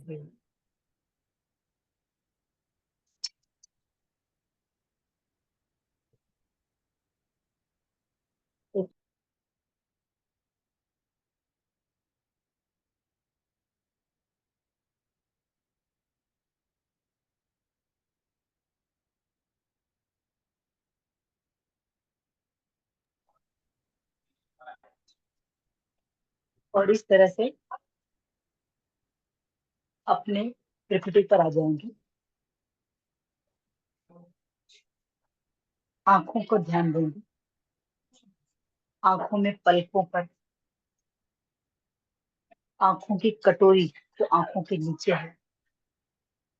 हम्म। एक और इस तरह से अपने प्रकृति पर आ जाएंगे। आंखों को ध्यान देंगे, आंखों में पलकों पर, आंखों की कटोरी जो आंखों के नीचे है,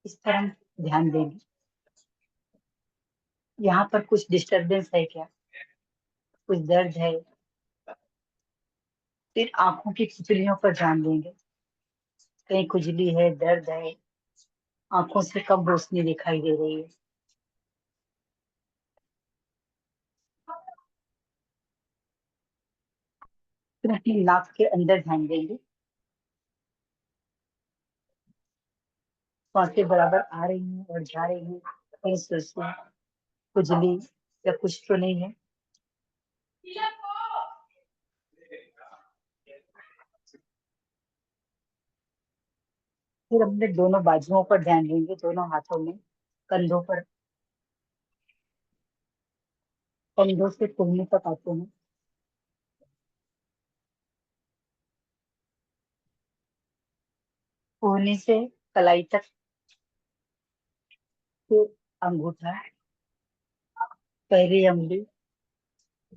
इस पर हम ध्यान देंगे। यहाँ पर कुछ डिस्टरबेंस है क्या, कुछ दर्द है। फिर आंखों की पुतलियों पर ध्यान देंगे, कहीं खुजली है, दर्द है, आंखों से कम रोशनी दिखाई दे रही है। फिर अपनी नाक के अंदर ध्यान देंगे, सांसें बराबर आ रही हैं और जा रही हैं, कहीं सुसु खुजली या कुछ तो नहीं है। फिर अपने दोनों बाजुओं पर ध्यान देंगे, दोनों हाथों में, कंधों पर, कंधों से कोहनी तक आते हैं, कोहनी से कलाई तक। फिर अंगूठा, पहली अंगुली,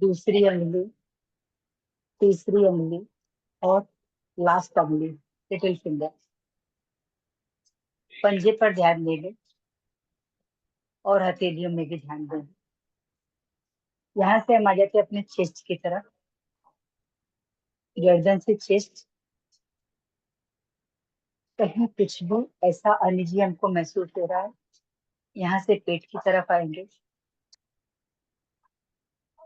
दूसरी अंगुली, तीसरी अंगुली और लास्ट अंगुली, लिटिल फिंगर। पंजे पर ध्यान देंगे और हथेलियों में भी ध्यान देंगे। यहाँ से हम आ जाते हैं अपने चेस्ट की तरफ। गर्दन से चेस्ट, कहीं कुछ भी ऐसा अनिजी हमको महसूस हो रहा है। यहाँ से पेट की तरफ आएंगे,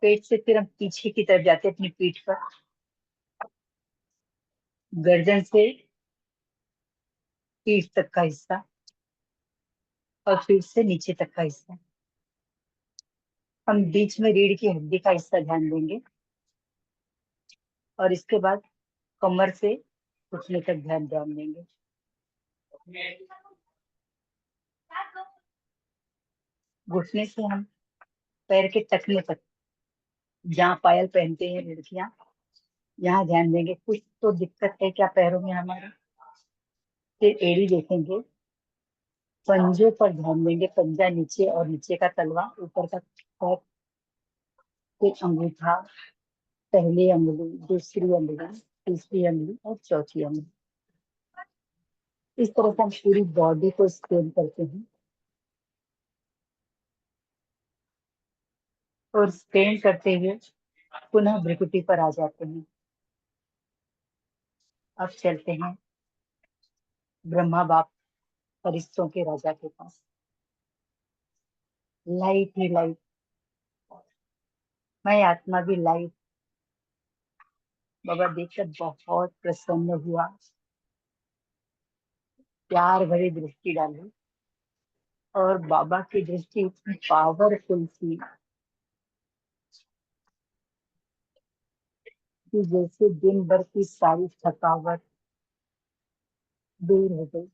पेट से फिर हम पीछे की तरफ जाते हैं अपनी पीठ पर। गर्दन से पीठ तक का हिस्सा और पीठ से नीचे तक का हिस्सा। हम बीच में रीढ़ की हड्डी का हिस्सा ध्यान देंगे और इसके बाद कमर से घुटने तक ध्यान देंगे। घुटने से हम पैर के टखने तक, जहाँ पायल पहनते हैं लड़कियां, यहाँ ध्यान देंगे। कुछ तो दिक्कत है क्या पैरों में हमारे। फिर एड़ी देखेंगे, पंजों पर ध्यान देंगे, पंजा नीचे और नीचे का तलवा ऊपर का पैर। फिर अंगूठा, पहली अंगुली, दूसरी अंगुली, तीसरी अंगुली और चौथी अंगुली। इस तरह से हम पूरी बॉडी को स्कैन करते हैं और स्कैन करते हुए पुनः भ्रिकुटी पर आ जाते हैं। अब चलते हैं ब्रह्मा बाप, फरिश्तों के राजा के पास। लाइट ही लाइट, मैं आत्मा भी लाइट। बाबा देखकर बहुत प्रसन्न हुआ, प्यार भरी दृष्टि डाली और बाबा की दृष्टि इतनी पावरफुल थी कि जैसे दिन भर की सारी थकावट दूर हो गई।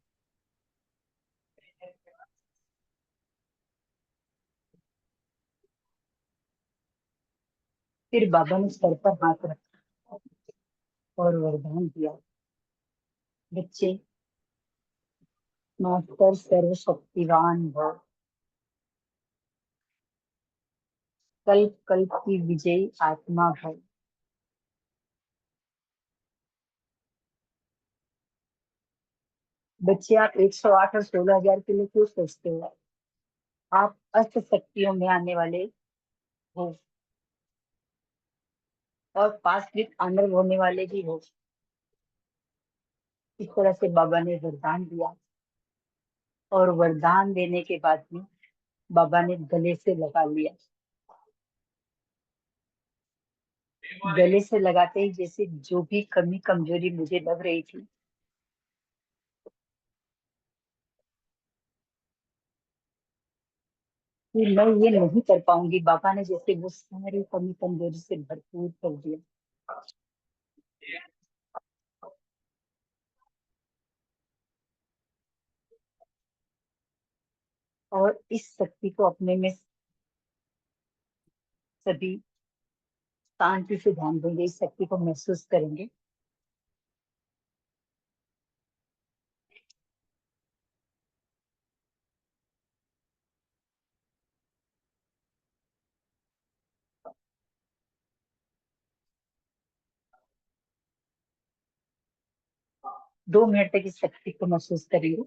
फिर बाबा ने सर पर हाथ रखा और वरदान दिया, बच्चे, मास्टर सर्वशक्तिवान भव, कल्प कल्प की विजयी आत्मा भव। बच्चे, आप 108 और 16,000 के लिए क्यों सोचते हो। आप अष्ट शक्तियों में आने वाले हो और 5 मिनट आनंद होने वाले भी हो। इस तरह से बाबा ने वरदान दिया और वरदान देने के बाद में बाबा ने गले से लगा लिया। गले से लगाते ही जैसे जो भी कमी कमजोरी मुझे लग रही थी, कि मैं ये नहीं कर पाऊंगी, बाबा ने जैसे वो सारी कमी कमजोरी से भरपूर कर दिया। और इस शक्ति को अपने में सभी शांति से ध्यान देंगे, इस शक्ति को महसूस करेंगे। दो मिनट तक इस शक्ति को महसूस करेंगे।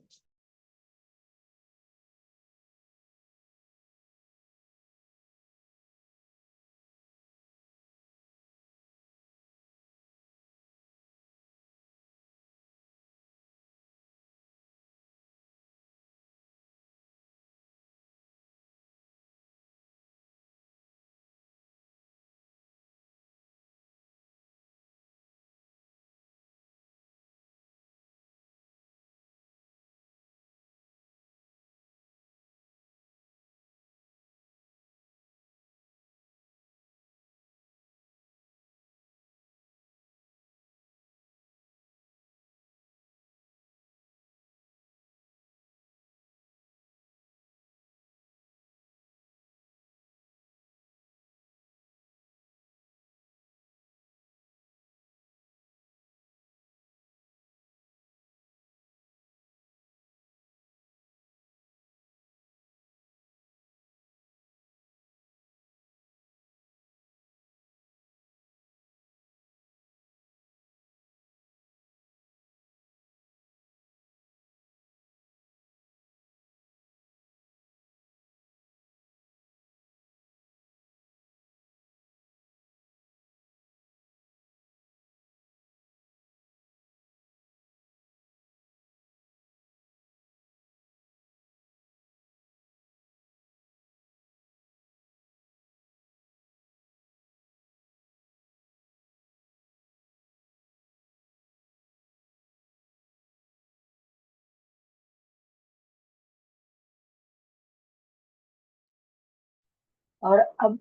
और अब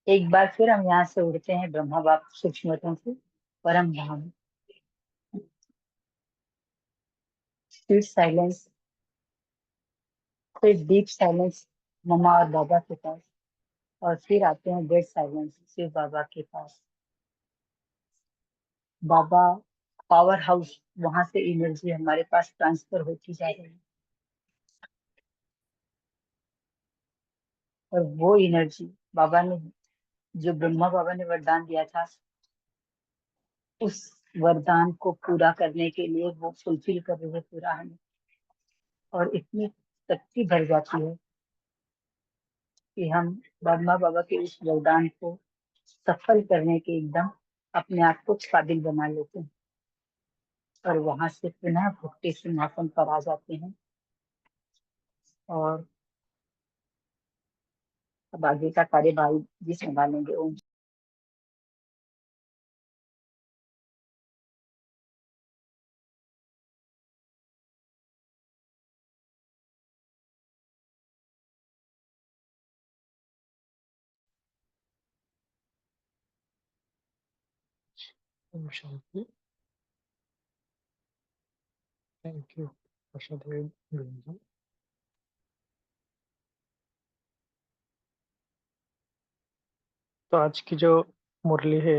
एक बार फिर हम यहाँ से उड़ते हैं ब्रह्मा बाप सूक्ष्मतम से परम धाम, स्वीट साइलेंस, फिर डीप साइलेंस मम्मा और बाबा के पास, और फिर आते हैं डेड साइलेंस शिव बाबा के पास। बाबा पावर हाउस, वहां से एनर्जी हमारे पास ट्रांसफर होती जा रही है, और वो एनर्जी बाबा ने, जो ब्रह्मा बाबा ने वरदान दिया था, उस वरदान को पूरा करने के लिए वो फुलफिल कर रहे हैं पूरा हमें। और इतनी शक्ति भर जाती है कि हम ब्रह्मा बाबा के इस वरदान को सफल करने के एकदम अपने आप को काबिल बना लेते हैं, और वहां से पुनः भुट्टे सिंहासन पर आ जाते हैं। और अब आगे का कार्य भाई जी संभालेंगे। ओम। ओम शांति। थैंक यू प्रसादेव गुरुजी। तो आज की जो मुरली है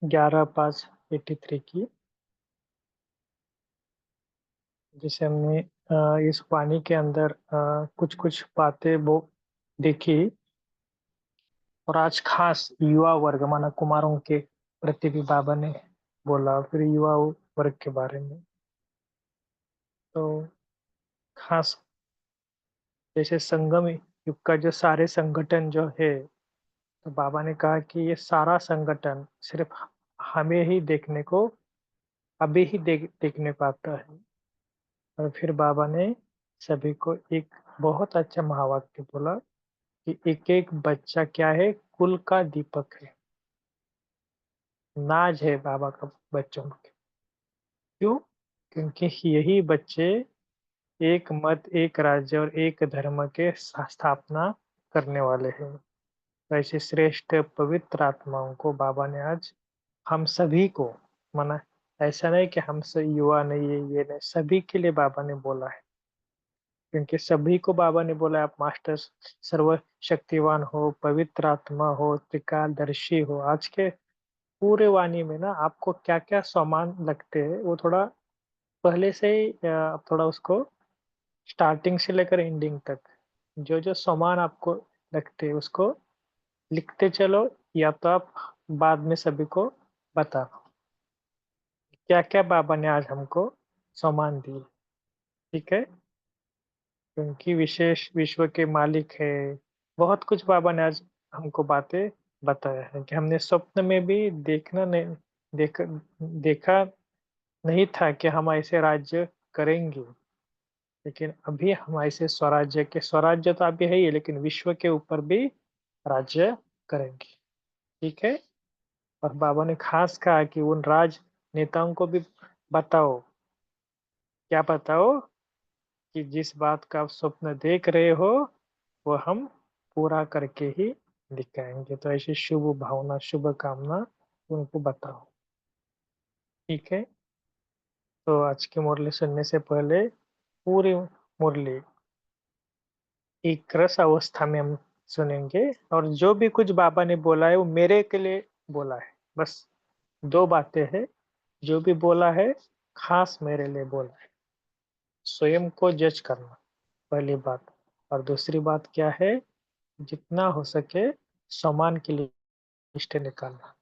11/5/83 की, जिसे हमने इस वाणी के अंदर कुछ कुछ बातें वो देखी। और आज खास युवा वर्ग माना कुमारों के प्रति भी बाबा ने बोला, फिर युवा वर्ग के बारे में। तो खास जैसे संगम युग का जो सारे संगठन जो है, तो बाबा ने कहा कि ये सारा संगठन सिर्फ हमें ही देखने को अभी ही देखने पाता है। और फिर बाबा ने सभी को एक बहुत अच्छा महावाक्य बोला कि एक एक बच्चा क्या है, कुल का दीपक है। नाज है बाबा का बच्चों में। क्यों? क्योंकि यही बच्चे एक मत, एक राज्य और एक धर्म के स्थापना करने वाले हैं। तो ऐसे श्रेष्ठ पवित्र आत्माओं को बाबा ने आज हम सभी को मना, ऐसा नहीं कि हमसे युवा नहीं है, ये नहीं, सभी के लिए बाबा ने बोला है। क्योंकि सभी को बाबा ने बोला आप मास्टर सर्वशक्तिवान हो, पवित्र आत्मा हो, त्रिकालदर्शी हो। आज के पूरे वाणी में ना आपको क्या क्या सामान लगते हैं वो थोड़ा पहले से ही आप थोड़ा उसको स्टार्टिंग से लेकर एंडिंग तक जो जो सामान आपको लगते हैं उसको लिखते चलो, या तो आप बाद में सभी को बता क्या क्या बाबा ने आज हमको सामान दिए। ठीक है, क्योंकि विशेष विश्व के मालिक है, बहुत कुछ बाबा ने आज हमको बातें बताया है कि हमने स्वप्न में भी देखना नहीं देखा नहीं था कि हम ऐसे राज्य करेंगे। लेकिन अभी हम ऐसे स्वराज्य के, स्वराज्य तो अभी है ही, लेकिन विश्व के ऊपर भी राज्य करेंगे। ठीक है, और बाबा ने खास कहा कि उन राजनेताओं को भी बताओ, क्या बताओ, कि जिस बात का आप स्वप्न देख रहे हो वो हम पूरा करके ही दिखाएंगे। तो ऐसी शुभ भावना, शुभ कामना उनको बताओ। ठीक है, तो आज की मुरली सुनने से पहले पूरी मुरली एक रस अवस्था में हम सुनेंगे, और जो भी कुछ बाबा ने बोला है वो मेरे के लिए बोला है। बस दो बातें हैं, जो भी बोला है खास मेरे लिए बोला है। स्वयं को जज करना पहली बात, और दूसरी बात क्या है, जितना हो सके सम्मान की लिस्ट निकालना।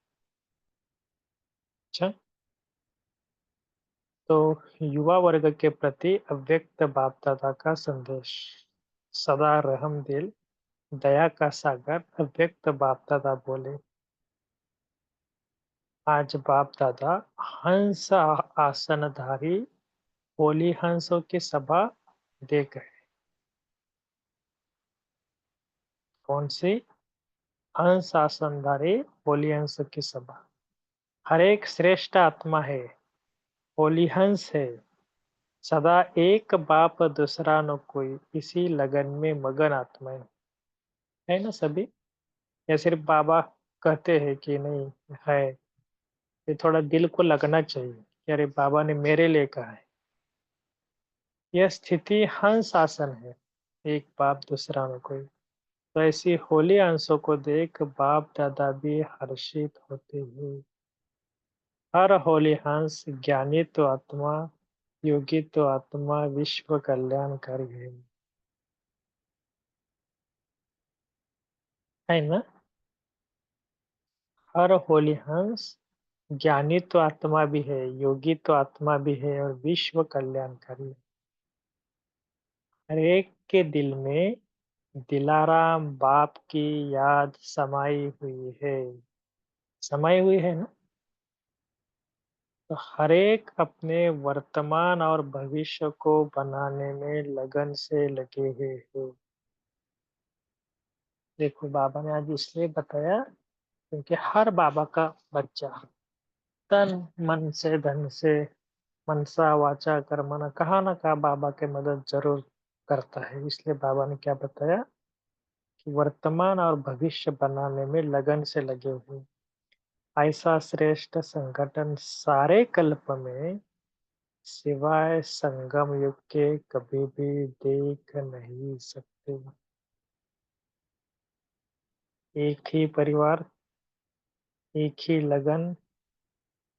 अच्छा, तो युवा वर्ग के प्रति अव्यक्त बाप दादा का संदेश। सदा रहम दिल, दया का सागर अव्यक्त बाप दादा बोले। आज बाप दादा हंस आसनधारी होली हंसों की सभा देख गए। कौन सी? हंस आसनधारी होली हंस की सभा। हर एक श्रेष्ठ आत्मा है, होली हंस है, सदा एक बाप दूसरा न कोई, इसी लगन में मगन आत्माएं है ना सभी। या सिर्फ बाबा कहते हैं कि नहीं है, ये थोड़ा दिल को लगना चाहिए कि अरे बाबा ने मेरे लिए कहा है। यह स्थिति हंस आसन है, एक बाप दूसरा न कोई। तो ऐसी होली अंशों को देख बाप दादा भी हर्षित होते हैं। हर होली हंस ज्ञानी तो आत्मा, योगी तो आत्मा, विश्व कल्याणकारी है ना। हर होली हंस ज्ञानी तो आत्मा भी है, योगी तो आत्मा भी है, और विश्व कल्याणकारी है। हर एक के दिल में दिलाराम बाप की याद समाई हुई है। समाई हुई है ना। तो हर एक अपने वर्तमान और भविष्य को बनाने में लगन से लगे हुए हैं। देखो बाबा ने आज इसलिए बताया क्योंकि हर बाबा का बच्चा तन मन से, धन से, मनसा वाचा कर्मणा कहाँ ना कहाँ बाबा के मदद जरूर करता है। इसलिए बाबा ने क्या बताया कि वर्तमान और भविष्य बनाने में लगन से लगे हुए। ऐसा श्रेष्ठ संगठन सारे कल्प में सिवाय संगम युग के कभी भी देख नहीं सकते। एक ही परिवार, एक ही लगन,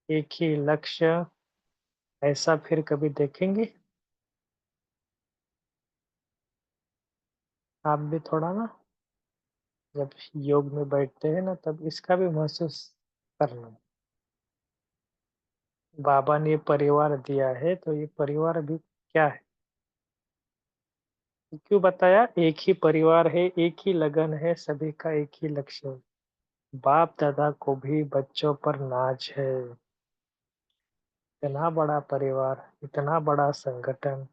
एक ही लक्ष्य, ऐसा फिर कभी देखेंगे? आप भी थोड़ा ना, जब योग में बैठते हैं ना तब इसका भी महसूस करना। बाबा ने ये परिवार दिया है तो ये परिवार भी क्या है, क्यों बताया? एक ही परिवार है, एक ही लगन है, सभी का एक ही लक्ष्य है। बाप दादा को भी बच्चों पर नाज है। इतना बड़ा परिवार, इतना बड़ा संगठन,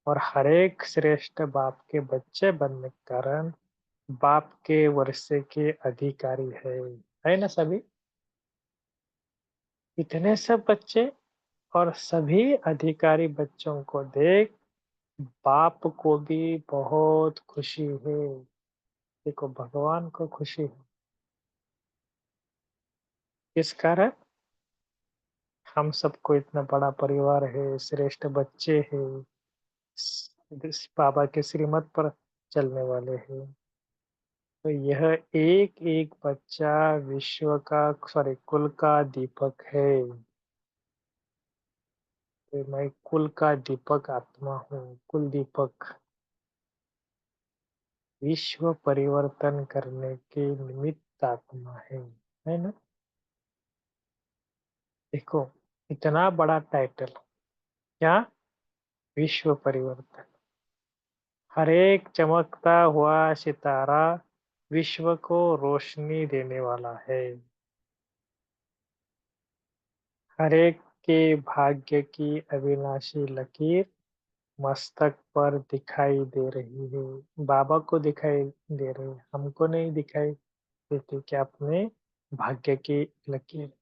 और हर एक श्रेष्ठ बाप के बच्चे बनने के कारण बाप के वर्षे के अधिकारी है ना सभी। इतने सब बच्चे और सभी अधिकारी बच्चों को देख बाप को भी बहुत खुशी है। देखो भगवान को खुशी है। इस कारण हम सबको इतना बड़ा परिवार है, श्रेष्ठ बच्चे हैं, बाबा के श्रीमत पर चलने वाले हैं। तो यह एक एक बच्चा विश्व का सॉरी कुल का दीपक है। तो मैं कुल का दीपक आत्मा हूँ। कुल दीपक विश्व परिवर्तन करने के निमित्त आत्मा है ना। देखो इतना बड़ा टाइटल, क्या, विश्व परिवर्तन। हर एक चमकता हुआ सितारा विश्व को रोशनी देने वाला है। हर एक के भाग्य की अविनाशी लकीर मस्तक पर दिखाई दे रही है। बाबा को दिखाई दे रही है, हमको नहीं दिखाई देती कि अपने भाग्य की लकीर।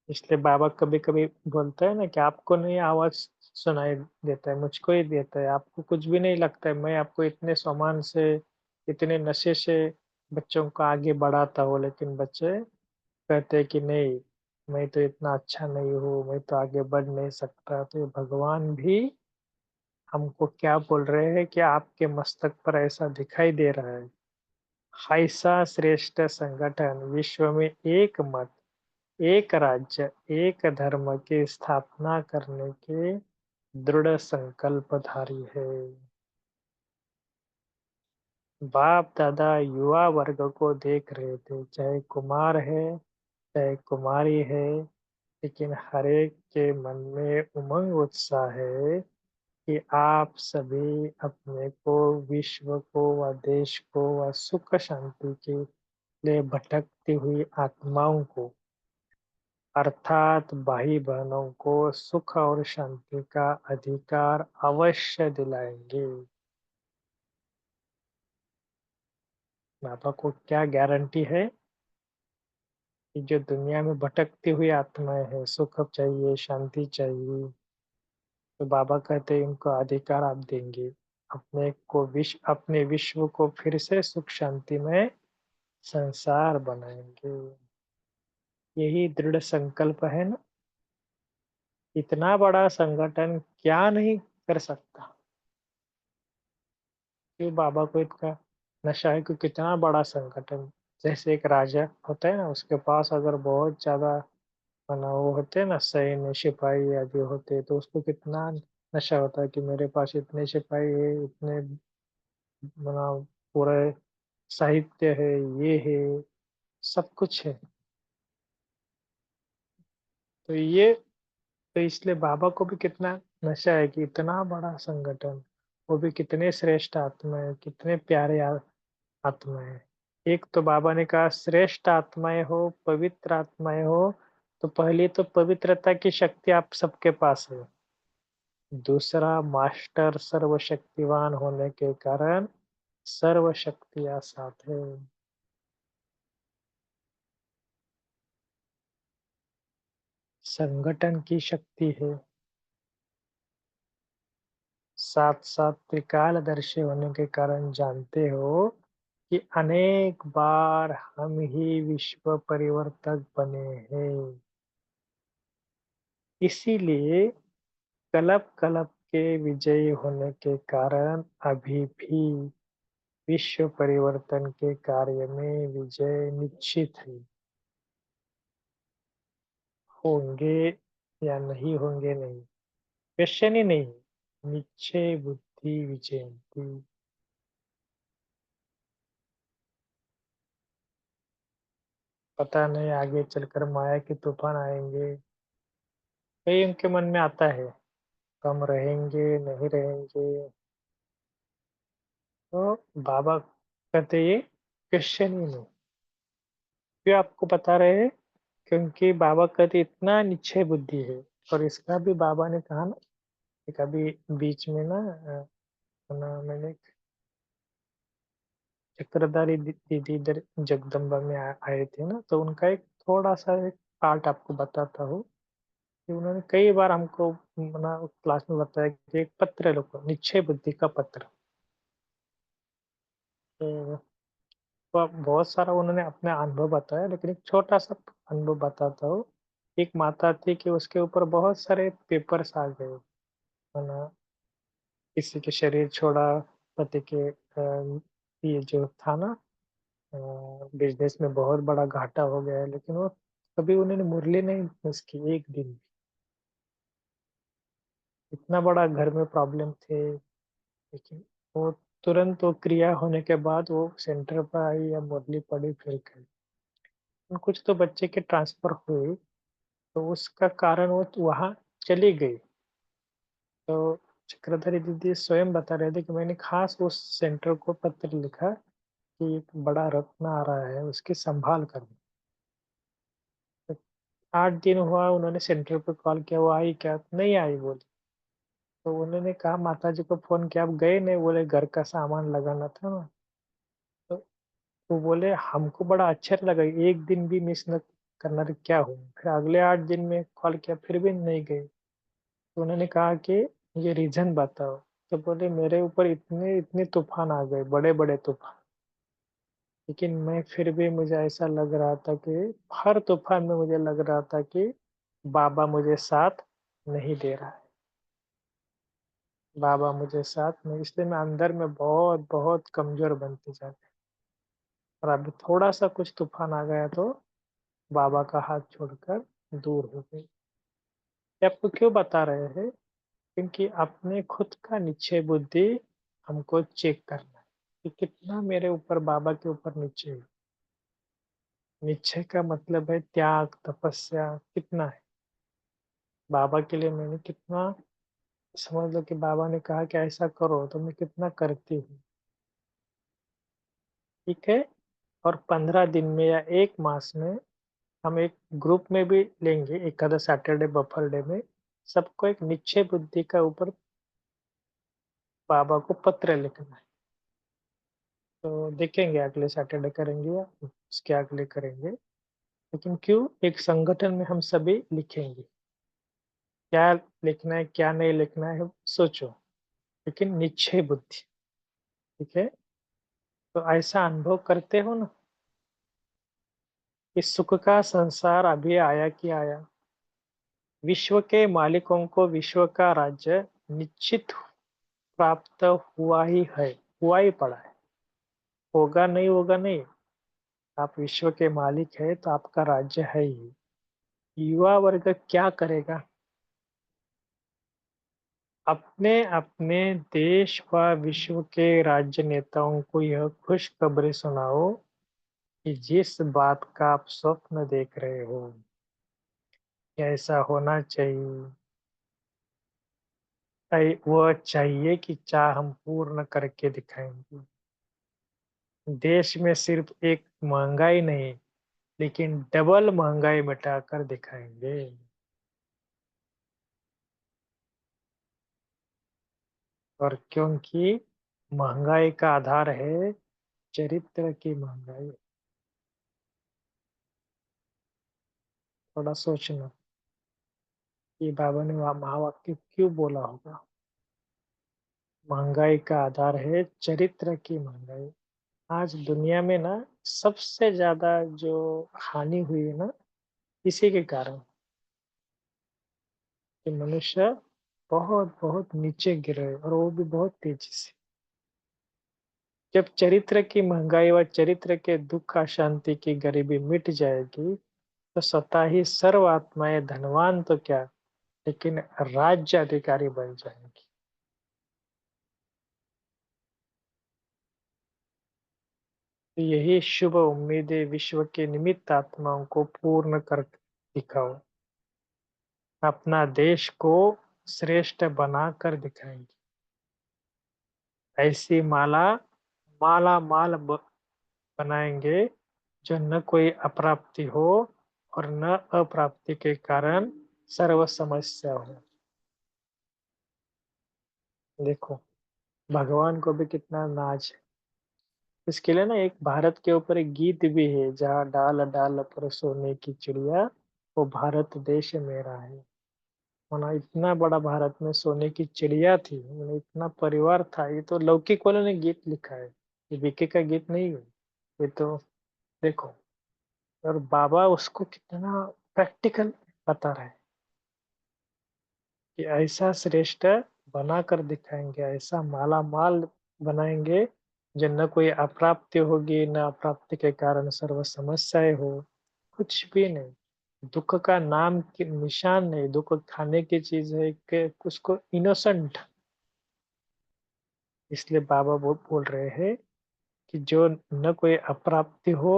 इसलिए बाबा कभी कभी बोलते हैं ना कि आपको नहीं आवाज सुनाई देता है, मुझको ही देता है। आपको कुछ भी नहीं लगता है, मैं आपको इतने सामान से, इतने नशे से बच्चों को आगे बढ़ाता हूँ, लेकिन बच्चे कहते हैं कि नहीं, मैं तो इतना अच्छा नहीं हूँ, मैं तो आगे बढ़ नहीं सकता। तो ये भगवान भी हमको क्या बोल रहे हैं कि आपके मस्तक पर ऐसा दिखाई दे रहा है। ऐसा श्रेष्ठ संगठन विश्व में एक मत, एक राज्य, एक धर्म की स्थापना करने के दृढ़ संकल्पधारी है। बाप दादा युवा वर्ग को देख रहे थे, चाहे कुमार है चाहे कुमारी है, लेकिन हर एक के मन में उमंग उत्साह है कि आप सभी अपने को, विश्व को व देश को व सुख शांति के लिए भटकती हुई आत्माओं को, अर्थात भाई बहनों को सुख और शांति का अधिकार अवश्य दिलाएंगे। बाबा को क्या गारंटी है कि जो दुनिया में भटकती हुई आत्माएं हैं, सुख चाहिए, शांति चाहिए, तो बाबा कहते हैं इनको अधिकार आप देंगे। अपने विश्व को फिर से सुख शांति में संसार बनाएंगे। यही दृढ़ संकल्प है ना। इतना बड़ा संगठन क्या नहीं कर सकता। क्यों बाबा को इतना नशा है कि कितना बड़ा संगठन, जैसे एक राजा होता है ना, उसके पास अगर बहुत ज्यादा बना वो होते हैं ना, सैन्य सिपाही आदि होते हैं, तो उसको कितना नशा होता है कि मेरे पास इतने सिपाही है, इतने बना पूरे साहित्य है, ये है, सब कुछ है। तो ये, तो इसलिए बाबा को भी कितना नशा है कि इतना बड़ा संगठन, वो भी कितने श्रेष्ठ आत्मा है, कितने प्यारे आत्मा है। एक तो बाबा ने कहा श्रेष्ठ आत्माएं हो, पवित्र आत्माएं हो, तो पहली तो पवित्रता की शक्ति आप सबके पास है। दूसरा, मास्टर सर्वशक्तिवान होने के कारण सर्व शक्तियां साथ है। संगठन की शक्ति है, साथ साथ त्रिकालदर्शी होने के कारण जानते हो कि अनेक बार हम ही विश्व परिवर्तक बने हैं। इसीलिए कलप कलप के विजयी होने के कारण अभी भी विश्व परिवर्तन के कार्य में विजय निश्चित है। होंगे या नहीं होंगे नहीं, क्वेश्चन ही नहीं, निश्चय बुद्धि विजयंती। पता नहीं आगे चलकर माया के तूफान आएंगे, कई उनके मन में आता है, कम रहेंगे नहीं रहेंगे। तो बाबा कहते ये क्वेश्चन ही नहीं। क्यों आपको बता रहे हैं? क्योंकि बाबा कहते इतना निश्चय बुद्धि है। और इसका भी बाबा ने कहा ना कि कभी बीच में ना मैंने चक्रधारी दीदी इधर जगदम्बा में आए थे ना, तो उनका एक थोड़ा सा एक पार्ट आपको बताता हूँ। कि उन्होंने कई बार हमको ना क्लास में बताया कि एक पत्र लिखो, निश्चय बुद्धि का पत्र। तो बहुत सारा उन्होंने अपना अनुभव बताया, लेकिन एक छोटा-सा अनुभव बताता हूँ। एक माता थी कि उसके ऊपर बहुत सारे पेपर्स आ गए, है ना? किसी के शरीर छोड़ा, पति के ये जो था ना बिज़नेस में बहुत बड़ा घाटा हो गया है, लेकिन वो कभी उन्होंने मुरली नहीं मिस की एक दिन भी। इतना बड़ा घर में प्रॉब्लम थे, लेकिन वो तुरंत वो क्रिया होने के बाद वो सेंटर पर आई या मुरली पड़ी फिर गई। कुछ तो बच्चे के ट्रांसफ़र हुए, तो उसका कारण वो वहाँ चली गई। तो चक्रधारी दीदी स्वयं बता रहे थे कि मैंने खास उस सेंटर को पत्र लिखा कि एक बड़ा रत्न आ रहा है, उसकी संभाल करना। तो 8 दिन हुआ उन्होंने सेंटर पे कॉल किया, वो आई क्या? नहीं आई बोली। तो उन्होंने कहा माताजी को फ़ोन किया, आप गए नहीं? बोले घर का सामान लगाना था ना। तो वो बोले हमको बड़ा आश्चर्य लगा, 1 दिन भी मिस न करना तो क्या हुआ? फिर अगले 8 दिन में कॉल किया फिर भी नहीं गए। तो उन्होंने कहा कि ये रीज़न बताओ। तो बोले मेरे ऊपर इतने इतने तूफ़ान आ गए, बड़े-बड़े तूफ़ान। लेकिन मैं फिर भी मुझे ऐसा लग रहा था कि हर तूफ़ान में मुझे लग रहा था कि बाबा मुझे साथ नहीं दे रहा है। बाबा मुझे साथ नहीं, इसलिए मैं अंदर में बहुत-बहुत कमज़ोर बनते जा रहा। और अभी थोड़ा-सा कुछ तूफ़ान आ गया तो बाबा का हाथ छोड़कर दूर हो गई। ये आपको क्यों बता रहे हैं? क्योंकि अपने खुद का निश्चय बुद्धि हमको चेक करना है कि कितना मेरे ऊपर बाबा के ऊपर निश्चय है। निश्चय का मतलब है त्याग, तपस्या कितना है। बाबा के लिए मैंने कितना, समझ लो कि बाबा ने कहा कि ऐसा करो तो मैं कितना करती हूँ, ठीक है? और 15 दिन में या 1 मास में हम एक ग्रुप में भी लेंगे, एक आधा सैटरडे बफर डे में सबको एक निश्चय बुद्धि का ऊपर बाबा को पत्र लिखना है। तो देखेंगे अगले सैटरडे करेंगे या उसके अगले करेंगे। लेकिन क्यों? एक संगठन में हम सभी लिखेंगे। क्या लिखना है, क्या नहीं लिखना है सोचो, लेकिन निश्चय बुद्धि, ठीक है? तो ऐसा अनुभव करते हो ना, इस सुख का संसार अभी आया कि आया? विश्व के मालिकों को विश्व का राज्य निश्चित प्राप्त हुआ ही है, हुआ ही पड़ा है। होगा नहीं होगा नहीं, आप विश्व के मालिक है तो आपका राज्य है ही। युवा वर्ग क्या करेगा? अपने अपने देश व विश्व के राज्य नेताओं को यह खुशखबरी सुनाओ कि जिस बात का आप स्वप्न देख रहे हो, ऐसा होना चाहिए। वह चाहिए कि चाह हम पूर्ण करके दिखाएंगे। देश में सिर्फ एक महंगाई नहीं, लेकिन डबल महंगाई मिटाकर दिखाएंगे। और क्योंकि महंगाई का आधार है चरित्र की महंगाई। थोड़ा सोचना कि बाबा ने वहाँ महावाक्य क्यों बोला होगा। महंगाई का आधार है चरित्र की महंगाई। आज दुनिया में ना सबसे ज्यादा जो हानि हुई है ना, इसी के कारण कि मनुष्य बहुत बहुत नीचे गिर रहे और वो भी बहुत तेजी से। जब चरित्र की महंगाई व चरित्र के दुख अशांति की गरीबी मिट जाएगी, तो स्वतः ही सर्व आत्माएं धनवान तो क्या, लेकिन राज्य अधिकारी बन जाएंगी। तो यही शुभ उम्मीदें विश्व के निमित्त आत्माओं को पूर्ण कर दिखाओ। अपना देश को श्रेष्ठ बनाकर दिखाएंगे। ऐसी माला माल बनाएंगे जो न कोई अप्राप्ति हो और न अप्राप्ति के कारण सर्व समस्या हो। देखो भगवान को भी कितना नाज है। इसके लिए ना एक भारत के ऊपर एक गीत भी है, जहाँ डाल डाल पर सोने की चिड़िया, वो भारत देश मेरा है। माना इतना बड़ा भारत में सोने की चिड़िया थी, माना इतना परिवार था। ये तो लौकिक वालों ने गीत लिखा है, ये बीके का गीत नहीं है। ये तो देखो, और बाबा उसको कितना प्रैक्टिकल बता रहे हैं कि ऐसा श्रेष्ठ बनाकर दिखाएंगे, ऐसा माला माल बनाएंगे, जो न कोई अप्राप्ति होगी, न अप्राप्ति के कारण सर्व समस्याएं हो, कुछ भी नहीं। दुख का नाम की निशान नहीं, दुख खाने की चीज है कि उसको इनोसेंट। इसलिए बाबा वो बोल रहे हैं कि जो न कोई अप्राप्ति हो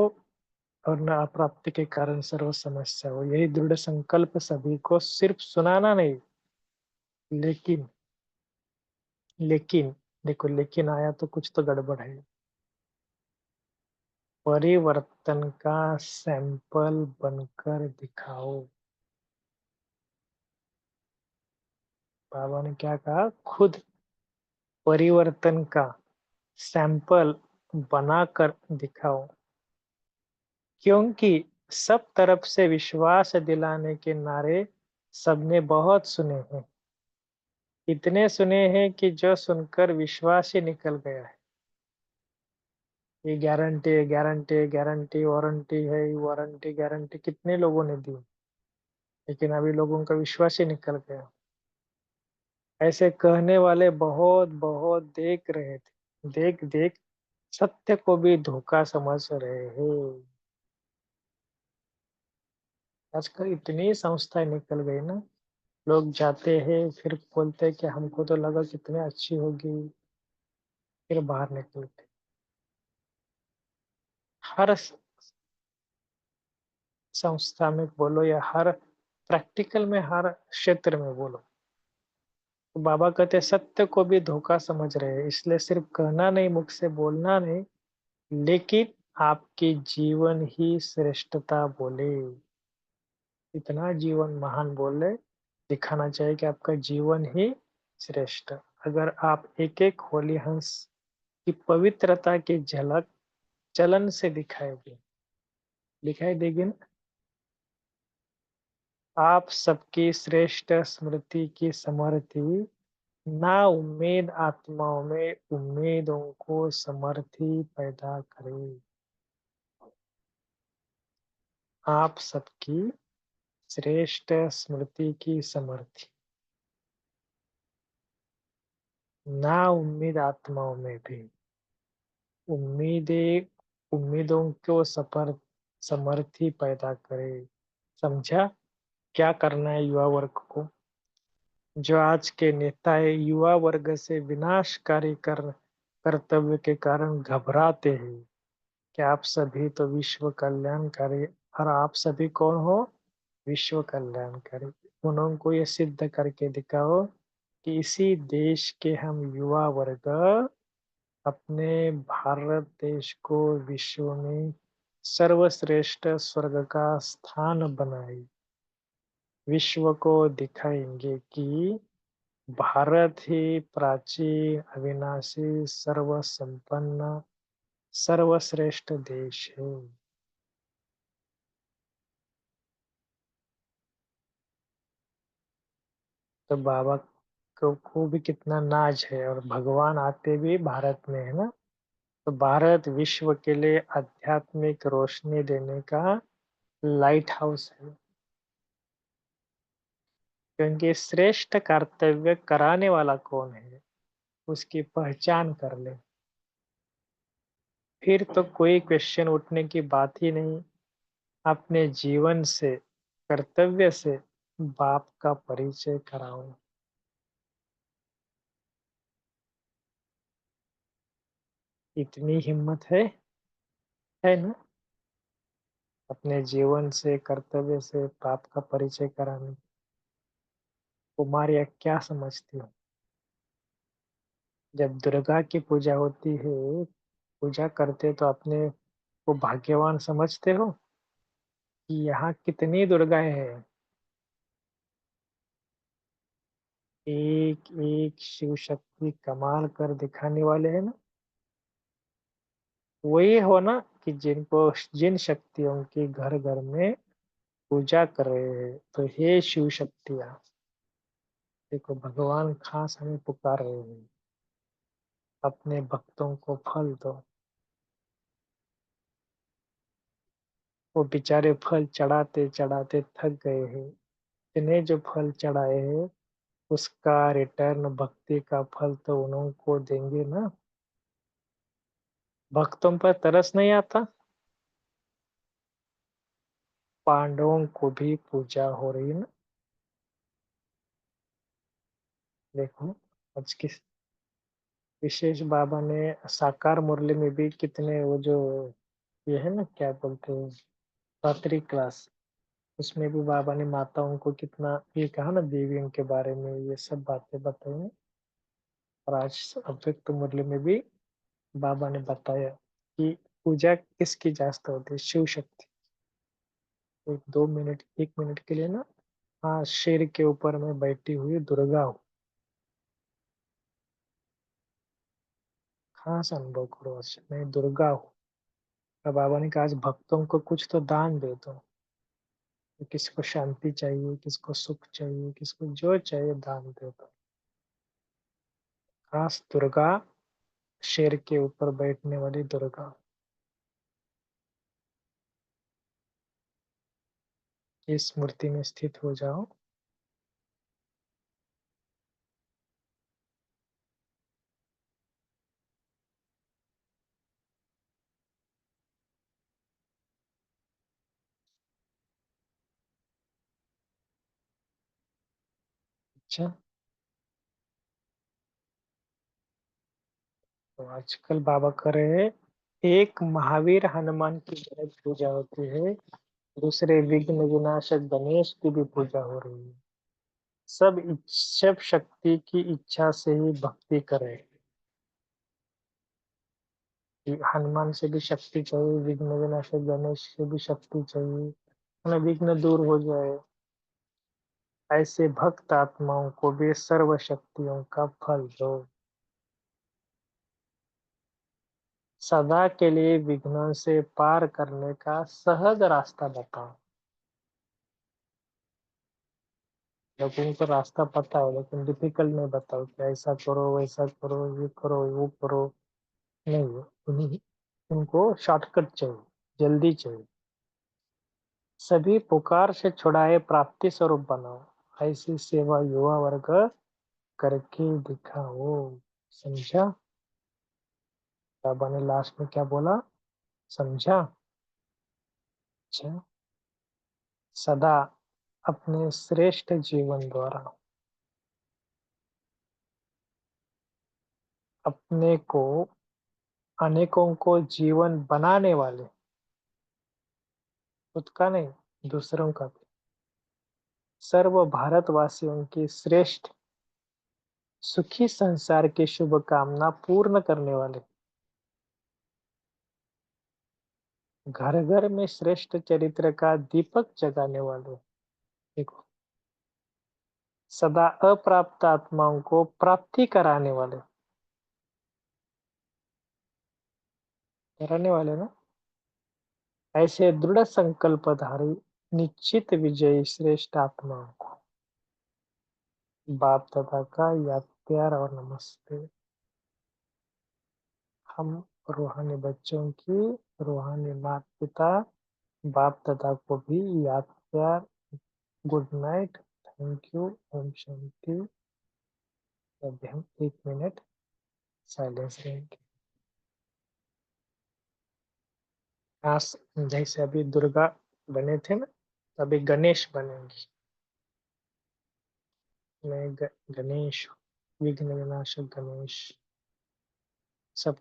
और न अप्राप्ति के कारण सर्व समस्या हो, यही दृढ़ संकल्प सभी को सिर्फ सुनाना नहीं, लेकिन लेकिन देखो, लेकिन आया तो कुछ तो गड़बड़ है। परिवर्तन का सैंपल बनकर दिखाओ। बाबा ने क्या कहा, खुद परिवर्तन का सैंपल बनाकर दिखाओ, क्योंकि सब तरफ से विश्वास दिलाने के नारे सबने बहुत सुने हैं। इतने सुने हैं कि जो सुनकर विश्वास ही निकल गया है। ये गारंटी है, गारंटी गारंटी, वारंटी है, वारंटी गारंटी कितने लोगों ने दी, लेकिन अभी लोगों का विश्वास ही निकल गया। ऐसे कहने वाले बहुत बहुत देख रहे थे, देख देख सत्य को भी धोखा समझ रहे हैं। आजकल इतनी संस्थाएं निकल गई ना, लोग जाते हैं फिर बोलते हैं कि हमको तो लगा कितनी अच्छी होगी, फिर बाहर निकलते। हर संस्था में बोलो या हर प्रैक्टिकल में, हर क्षेत्र में बोलो, तो बाबा कहते हैं सत्य को भी धोखा समझ रहे हैं। इसलिए सिर्फ कहना नहीं, मुख से बोलना नहीं, लेकिन आपके जीवन ही श्रेष्ठता बोले। इतना जीवन महान बोले, दिखाना चाहिए कि आपका जीवन ही श्रेष्ठ। अगर आप एक एक होली हंस की पवित्रता की झलक चलन से दिखाएंगे, दिखाई देगी ना, आप सबकी श्रेष्ठ स्मृति की समर्थी ना उम्मीद आत्माओं में उम्मीदों को समर्थी पैदा करे। आप सबकी श्रेष्ठ स्मृति की समर्थी ना उम्मीद आत्माओं में भी उम्मीदें, उम्मीदों को सपर समर्थी पैदा करे। समझा क्या करना है युवा वर्ग को? जो आज के नेता है, युवा वर्ग से विनाशकारी कर्तव्य के कारण घबराते हैं कि आप सभी तो विश्व कल्याणकारी, और आप सभी कौन हो? विश्व कल्याणकारी। उनको ये सिद्ध करके दिखाओ कि इसी देश के हम युवा वर्ग अपने भारत देश को विश्व में सर्वश्रेष्ठ स्वर्ग का स्थान बनाए। विश्व को दिखाएंगे कि भारत ही प्राचीन, अविनाशी, सर्वसंपन्न, सर्वश्रेष्ठ देश है। तो बाबा को भी कितना नाज है, और भगवान आते भी भारत में है ना। तो भारत विश्व के लिए आध्यात्मिक रोशनी देने का लाइट हाउस है, क्योंकि श्रेष्ठ कर्तव्य कराने वाला कौन है, उसकी पहचान कर ले, फिर तो कोई क्वेश्चन उठने की बात ही नहीं। अपने जीवन से, कर्तव्य से बाप का परिचय कराओ। इतनी हिम्मत है ना, अपने जीवन से, कर्तव्य से बाप का परिचय कराने। कुमारिया क्या समझती हो? जब दुर्गा की पूजा होती है, पूजा करते तो अपने को भाग्यवान समझते हो कि यहाँ कितनी दुर्गाएं हैं। एक एक शिव शक्ति कमाल कर दिखाने वाले हैं ना। वही हो ना कि जिनको, जिन शक्तियों की घर घर में पूजा कर रहे हैं, तो हे शिव शक्तियाँ, देखो भगवान खास हमें पुकार रहे हैं, अपने भक्तों को फल दो। वो बेचारे फल चढ़ाते चढ़ाते थक गए हैं। इतने जो फल चढ़ाए हैं उसका रिटर्न भक्ति का फल तो उनको देंगे ना। भक्तों पर तरस नहीं आता। पांडवों को भी पूजा हो रही है ना। देखो आज किस विशेष बाबा ने साकार मुरली में भी कितने वो जो ये है ना क्या बोलते हैं रात्रि क्लास, उसमें भी बाबा ने माताओं को कितना ये कहा ना देवियों के बारे में ये सब बातें बताई हैं। और आज अव्यक्त मुरली में भी बाबा ने बताया कि पूजा किसकी जास्त होती है, शिव शक्ति। एक 2 मिनट 1 मिनट के लिए ना, हाँ शेर के ऊपर में बैठी हुई दुर्गा हूँ, खास अनुभव करो आज मैं दुर्गा हूँ। और बाबा ने कहा आज भक्तों को कुछ तो दान दे दो। किसको शांति चाहिए, किसको सुख चाहिए, किसको जो चाहिए दान दे दो। खास दुर्गा, शेर के ऊपर बैठने वाली दुर्गा, इस मूर्ति में स्थित हो जाओ। अच्छा, तो आजकल बाबा कर रहे हैं, एक महावीर हनुमान की जगह पूजा होती है, दूसरे विघ्न विनाशक गणेश की भी पूजा हो रही है। सब शक्ति की इच्छा से ही भक्ति करें। कि हनुमान से भी शक्ति चाहिए, विघ्न विनाशक गणेश से भी शक्ति चाहिए, हमें विघ्न दूर हो जाए। ऐसे भक्त आत्माओं को भी सर्व शक्तियों का फल दो। सदा के लिए विघ्नों से पार करने का सहज रास्ता बताओ। लोगों को रास्ता पता है लेकिन डिफिकल्ट नहीं बताओ कि ऐसा करो वैसा करो ये करो वो करो। नहीं, उनको शॉर्टकट चाहिए, जल्दी चाहिए। सभी पुकार से छुड़ाए प्राप्ति स्वरूप बनाओ, ऐसी सेवा युवा वर्ग करके दिखाओ। समझा? बाबा ने लास्ट में क्या बोला, समझा? अच्छा, सदा अपने श्रेष्ठ जीवन द्वारा अपने को अनेकों को जीवन बनाने वाले, खुद का नहीं दूसरों का भी, सर्व भारतवासियों की श्रेष्ठ सुखी संसार की शुभकामना पूर्ण करने वाले, घर घर में श्रेष्ठ चरित्र का दीपक जगाने वाले। देखो, सदा अप्राप्त आत्माओं को प्राप्ति कराने वाले, कराने वाले ना, ऐसे दृढ़ संकल्पधारी निश्चित विजयी श्रेष्ठ आत्माओं को बाप दादा का याद प्यार और नमस्ते। हम रूहानी बच्चों की, रूहानी माता पिता बाप दादा को भी याद प्यार, good night, thank you, Om Shanti. अभी हम 1 मिनट साइलेंस रहेंगे। आज जैसे अभी दुर्गा बने थे ना, अभी गणेश बनेंगे। मैं गणेश, विघ्न विनाशक गणेश, सब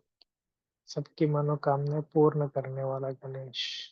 सबकी मनोकामना पूर्ण करने वाला गणेश।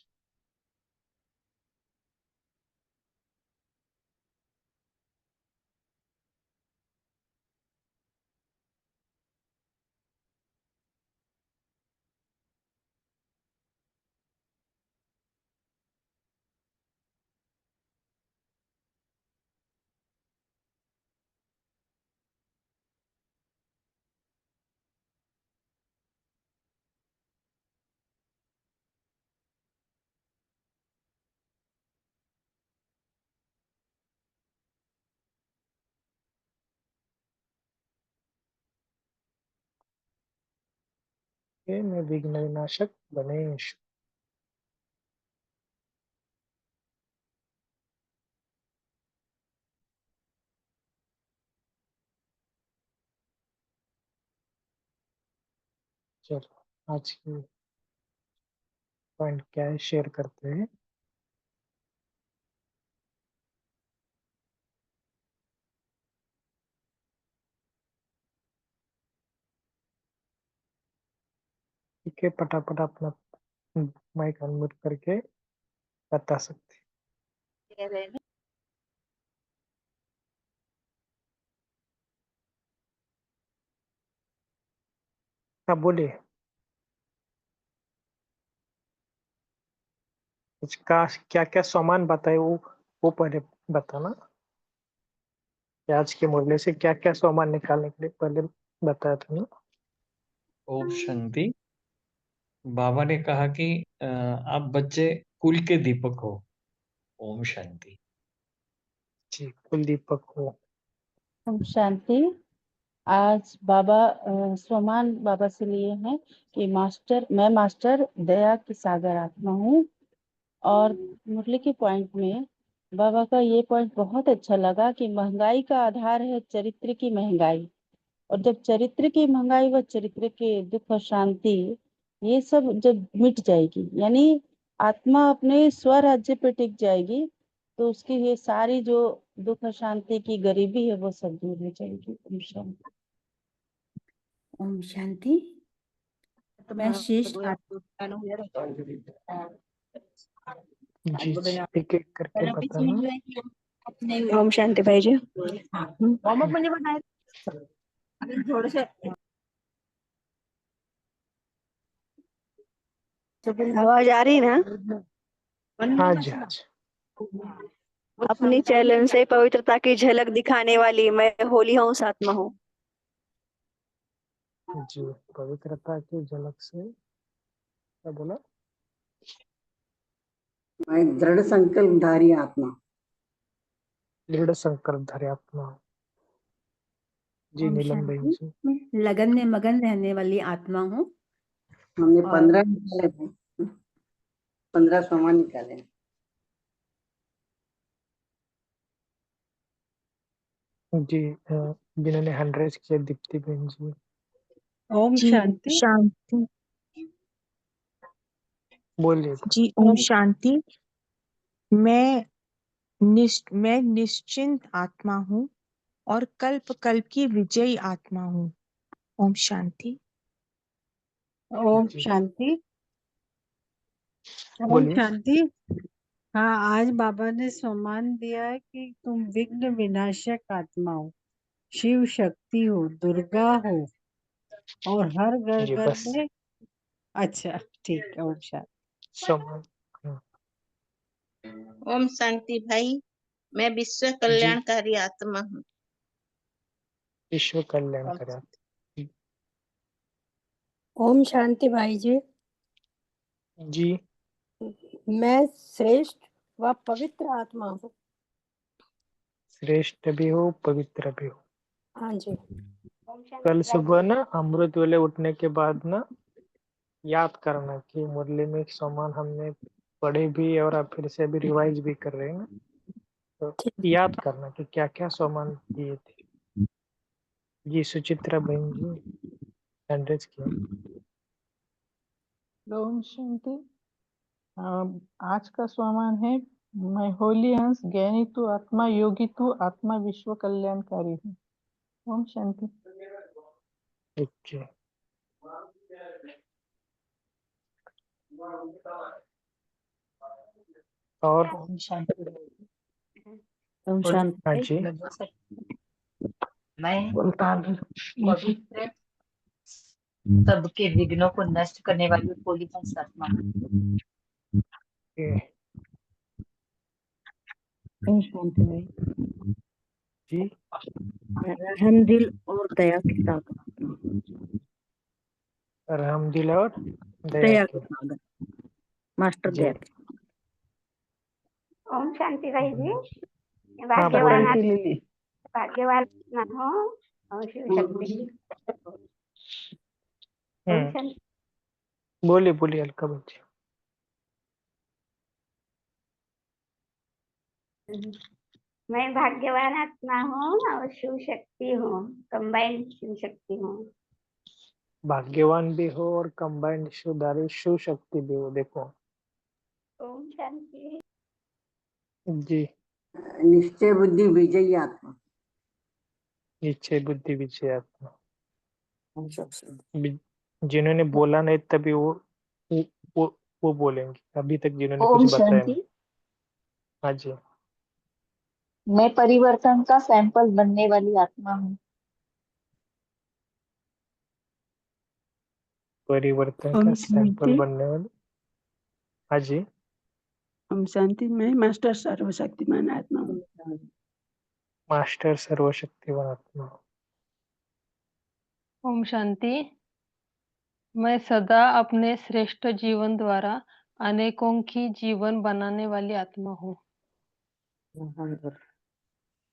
के मैं विघ्न विनाशक गणेश। चलो आज की पॉइंट क्या है शेयर करते हैं। ठीक है, पटापट अपना माइक अनम्यूट करके बता सकते हैं। हाँ बोलिए। इसका क्या क्या सामान बताए वो पहले बताना। आज के मूल्य से क्या क्या सामान निकालने के लिए पहले बताया था ना। ओम शांति। बाबा ने कहा कि आप बच्चे कुल के दीपक हो। ओम शांति। जी, कुल दीपक हो। ओम शांति। आज बाबा स्वमान बाबा से लिए हैं कि मैं मास्टर दया की सागर आत्मा हूँ। और मुरली के पॉइंट में बाबा का ये पॉइंट बहुत अच्छा लगा कि महंगाई का आधार है चरित्र की महंगाई। और जब चरित्र की महंगाई व चरित्र के दुख और शांति ये सब जब मिट जाएगी, यानी आत्मा अपने स्वराज्य पे टिक जाएगी, तो उसकी ये सारी जो दुख और शांति की गरीबी है वो सब दूर हो जाएगी। ओम शांति। ओम शांति। मैं श्रेष्ठ जी एक एक करके बताना। ओम शांति भाई जी। आवाज आ रही ना? हाँ जी हाँ जी। अपनी चैलेंज से पवित्रता की झलक दिखाने वाली मैं होली हूँ आत्मा हूँ। जी पवित्रता की झलक से क्या बोला? मैं दृढ़ संकल्पधारी आत्मा। दृढ़ संकल्पधारी आत्मा। जी ओम नीलम बहन शांति। जी। मैं लगन में मगन रहने वाली आत्मा हूँ। हमने और 15 निकाले थे, 15 सामान निकाले। जी जिन्होंने 100 किया दीप्ति बहन जी। ओम जी शांति। शांति। बोलिए। जी ओम शांति। मैं निश्चिंत आत्मा हूँ और कल्प कल्प की विजयी आत्मा हूँ। ओम शांति। ओम जी शांति। ओम बोलिए। शांति। हाँ, आज बाबा ने सम्मान दिया है कि तुम विघ्न विनाशक आत्मा हो, शिव शक्ति हो, दुर्गा हो, और हर घर जी घर बस में। अच्छा ठीक है। ओम शांति। सम्मान। ओम शांति भाई। मैं विश्व जी कल्याणकारी आत्मा हूँ। विश्व कल्याण ओम करें। ओम शांति भाई जी। जी मैं श्रेष्ठ व पवित्र आत्मा हूँ। श्रेष्ठ भी हो पवित्र भी हो। हाँ जी। कल सुबह ना अमृत वेले उठने के बाद ना याद करना कि मुरली में एक सामान हमने पढ़े भी और आप फिर से अभी रिवाइज भी कर रहे हैं ना, तो याद करना कि क्या क्या सामान किए थे। जी सुचित्रा बहन जी 100 किया। ओम शांति। आज का सामान है, मैं होली हंस ज्ञानी तू आत्मा, योगी तू आत्मा, विश्व कल्याणकारी हूँ। ओम शांति। ओके। और ओम शांति। ओम शांति हाँ भाई। जी मैं बोल सकती हूँ? मैं पवित्र सबके विघ्नों को नष्ट करने वाली होली हंस आत्मा हूँ। ओके। ओम शांति भाई। जी मैं रहम दिल और दया की सागर। रहम दिल और दया दया के। की सागर। मास्टर जी दया की। ओम शांति भाई जी। हाँ भाग्यवान बोलिए। भाग्यवान ना हो और शिव शक्ति। ओम शांति। बोलिए बोलिए अलका बच्ची। मैं भाग्यवान आत्मा हूँ और शिव शक्ति हूँ, कंबाइंड शिव शक्ति हूँ। भाग्यवान भी हो और कंबाइंड शिवधारी शिव शक्ति भी हो। देखो ओम शांति। जी, निश्चय बुद्धि विजयी आत्मा। इच्छे बुद्धि विजय आत्मा। जिन्होंने बोला नहीं तभी वो वो, वो बोलेंगे। अभी तक जिन्होंने कुछ ओम बताया नहीं। शांति। हाँ जी, मैं परिवर्तन का सैंपल बनने वाली आत्मा हूँ। परिवर्तन का ओम सैंपल शांति। बनने वाले। हाँ जी, ओम शांति। मैं मास्टर सर्वशक्तिमान आत्मा हूँ। मास्टर सर्वशक्तिवान आत्मा। ओम शांति। मैं सदा अपने श्रेष्ठ जीवन द्वारा अनेकों की जीवन बनाने वाली आत्मा हूँ।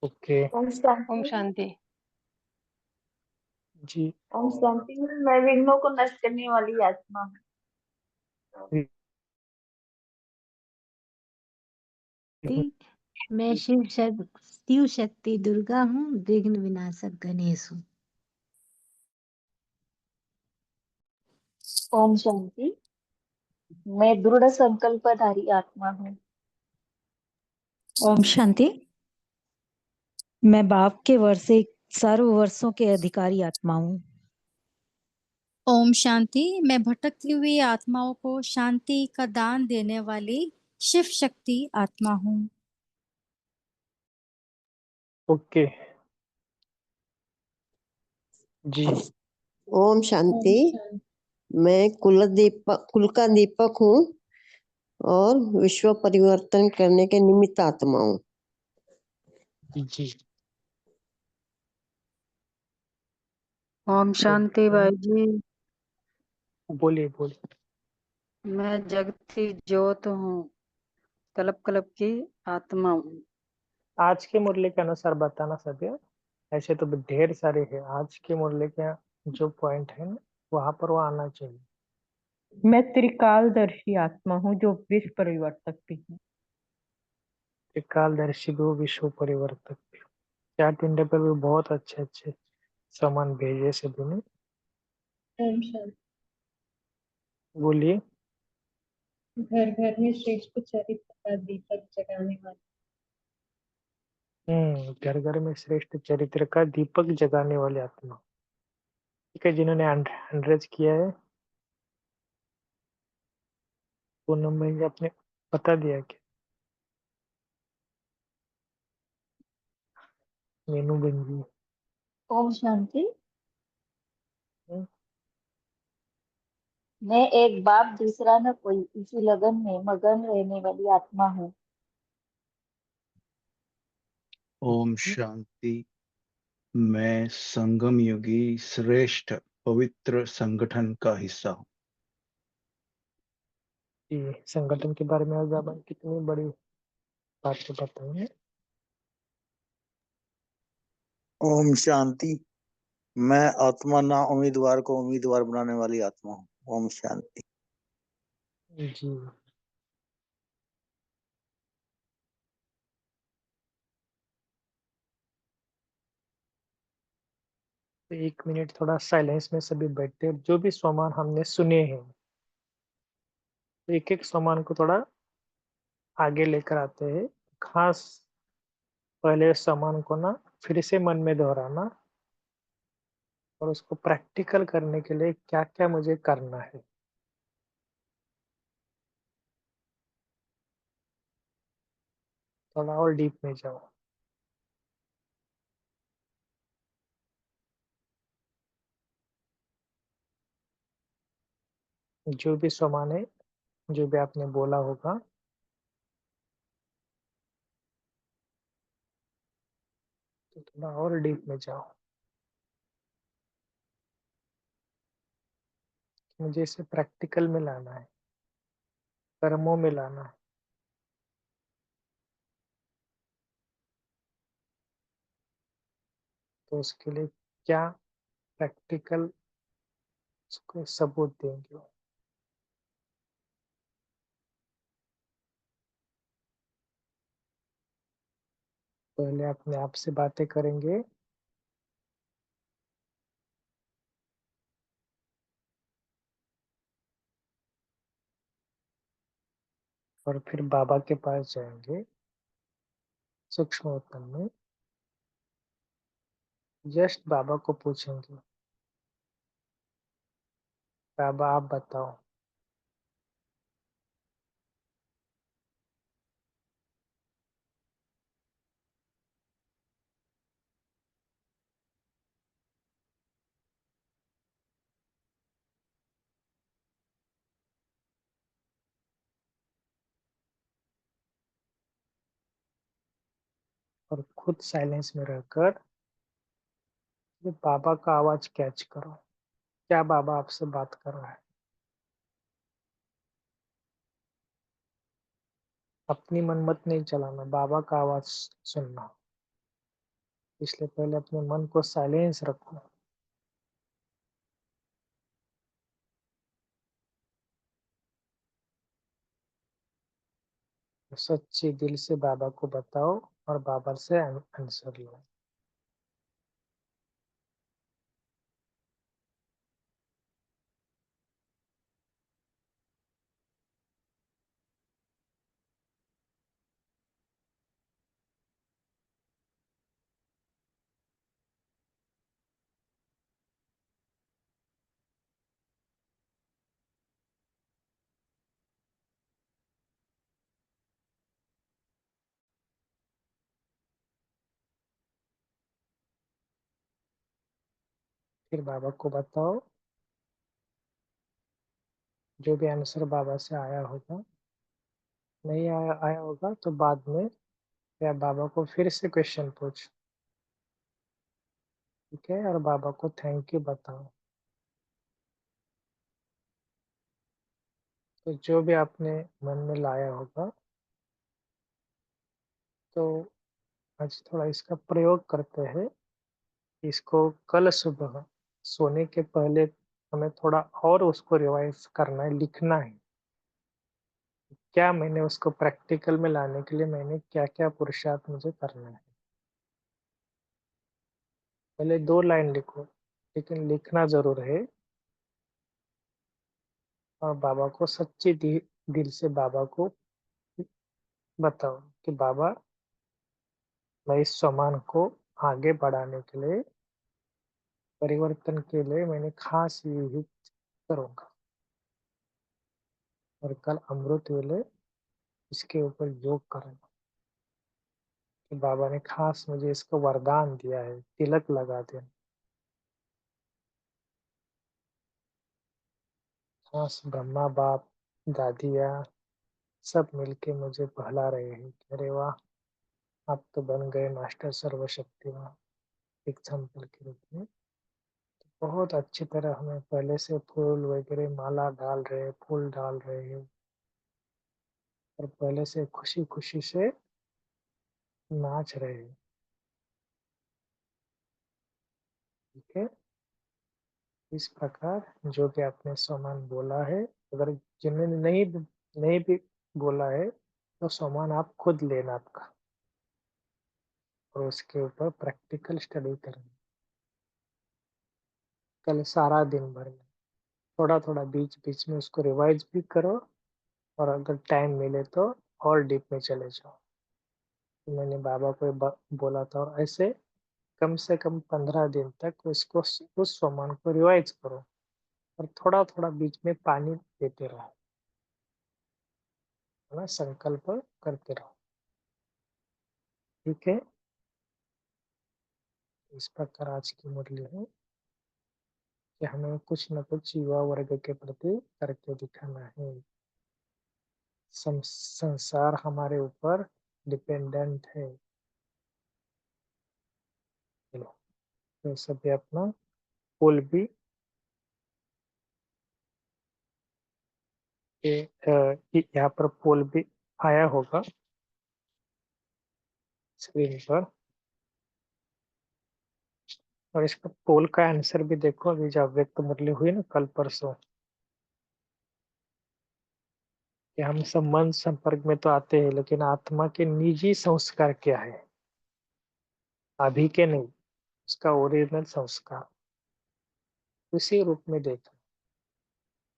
ओके ओम ओम शांति। शांति। जी, ओम शांति। मैं विघ्नों को नष्ट करने वाली आत्मा हूँ। मैं शिव शक्ति दुर्गा हूँ, विघ्न विनाशक गणेश हूँ। ओम शांति। मैं दृढ़ संकल्पधारी आत्मा हूँ। ओम शांति। मैं बाप के वर्षे सर्व वर्षों के अधिकारी आत्मा हूँ। ओम शांति। मैं भटकती हुई आत्माओं को शांति का दान देने वाली शिव शक्ति आत्मा हूँ। ओके जी, ओम शांति। मैं कुल का दीपक हूँ और विश्व परिवर्तन करने के निमित्त आत्मा हूँ। जी, ओम शांति भाई जी। बोलिए बोलिए। मैं जगती ज्योत हूँ, कल्प कल्प की आत्मा हूँ। आज के मुरली के अनुसार बताना सभी। ऐसे तो ढेर सारे हैं। आज के मुरली के जो पॉइंट है ना, वहां पर वो आना चाहिए। मैं त्रिकालदर्शी आत्मा हूँ जो विश्व परिवर्तक भी हूँ। त्रिकालदर्शी भी हो, विश्व परिवर्तक भी हो। चैट विंडो पर भी बहुत अच्छे अच्छे सामान भेजे सभी ने। ओम शांति। बोलिए। घर घर में श्रेष्ठ चरित्र का दीपक जगाने वाली। घर घर में श्रेष्ठ चरित्र का दीपक जगाने वाली आत्मा। ठीक है, जिन्होंने 100 किया है वो नंबर आपने बता दिया कि मेनू बन गई। ओम शांति। हम्म, मैं एक बाप दूसरा न कोई, इसी लगन में मगन रहने वाली आत्मा हूँ। ओम शांति। मैं संगम युगी श्रेष्ठ पवित्र संगठन का हिस्सा हूँ। ये संगठन के बारे में आज आपने कितनी बड़ी बातें बताई है। ओम शांति। मैं आत्मा ना उम्मीदवार को उम्मीदवार बनाने वाली आत्मा हूँ। ओम शांति। जी, तो 1 मिनट थोड़ा साइलेंस में सभी बैठते। जो भी सामान हमने सुने हैं, तो एक एक सामान को थोड़ा आगे लेकर आते हैं। खास पहले सामान को ना फिर से मन में दोहराना और उसको प्रैक्टिकल करने के लिए क्या क्या मुझे करना है। थोड़ा और डीप में जाओ। जो भी सामान है, जो भी आपने बोला होगा, तो थोड़ा और डीप में जाओ। मुझे इसे प्रैक्टिकल में लाना है, कर्मों में लाना है। तो उसके लिए क्या प्रैक्टिकल उसको सबूत देंगे। पहले अपने आप से बातें करेंगे। और फिर बाबा के पास जाएंगे सूक्ष्म वतन में। जस्ट बाबा को पूछेंगे, बाबा आप बताओ और खुद साइलेंस में रहकर ये बाबा का आवाज कैच करो। क्या बाबा आपसे बात कर रहा है? अपनी मन मत नहीं चलाना, बाबा का आवाज सुनना। इसलिए पहले अपने मन को साइलेंस रखो। सच्चे दिल से बाबा को बताओ और बाबा से आंसर लो। फिर बाबा को बताओ, जो भी आंसर बाबा से आया होगा, नहीं आया होगा तो बाद में या बाबा को फिर से क्वेश्चन पूछ, ठीक है? और बाबा को थैंक यू बताओ। तो जो भी आपने मन में लाया होगा, तो आज थोड़ा इसका प्रयोग करते हैं। इसको कल सुबह सोने के पहले हमें थोड़ा और उसको रिवाइज करना है, लिखना है। क्या मैंने उसको प्रैक्टिकल में लाने के लिए मैंने क्या-क्या पुरुषार्थ मुझे करना है। पहले 2 लाइन लिखो, लेकिन लिखना ज़रूर है। और बाबा को सच्चे दिल से बाबा को बताओ कि बाबा, मैं इस सामान को आगे बढ़ाने के लिए, परिवर्तन के लिए मैंने खास यही करूँगा। और कल अमृत वेले इसके ऊपर योग करूँगा। कि बाबा ने खास मुझे इसको वरदान दिया है, तिलक लगा दिया। खास ब्रह्मा बाप, दादियाँ सब मिलके मुझे बहला रहे हैं कि अरे वाह! आप तो बन गए मास्टर सर्वशक्तिमान, एग्जाम्पल के रूप में। बहुत अच्छी तरह हमें पहले से फूल वगैरह माला डाल रहे हैं, फूल डाल रहे हैं। और पहले से खुशी-खुशी से नाच रहे हैं। ठीक है? इस प्रकार जो भी आपने सामान बोला है, अगर जिन्होंने नहीं भी बोला है, तो सामान आप खुद लेना आपका। और उसके ऊपर प्रैक्टिकल स्टडी करना। कल सारा दिन भर में थोड़ा-थोड़ा बीच-बीच में उसको रिवाइज भी करो। और अगर टाइम मिले तो और डीप में चले जाओ। मैंने बाबा को बोला था, और ऐसे कम से कम 15 दिन तक उसको उस सामान को रिवाइज करो। और थोड़ा-थोड़ा बीच में पानी देते रहो, है ना? संकल्प करते रहो। ठीक है? इस प्रकार आज की मुरली है कि हमें कुछ न कुछ युवा वर्ग के प्रति करके दिखाना है। संसार हमारे ऊपर डिपेंडेंट है। चलो, तो सभी अपना फूल भी यहाँ पर पोल भी आया होगा स्क्रीन पर। और इसका पोल का आंसर भी देखो, अभी जो अव्यक्त मुरली हुई ना कल परसों, कि हम सब मन संपर्क में तो आते हैं, लेकिन आत्मा के निजी संस्कार क्या है? अभी के नहीं, उसका ओरिजिनल संस्कार उसी रूप में देखना।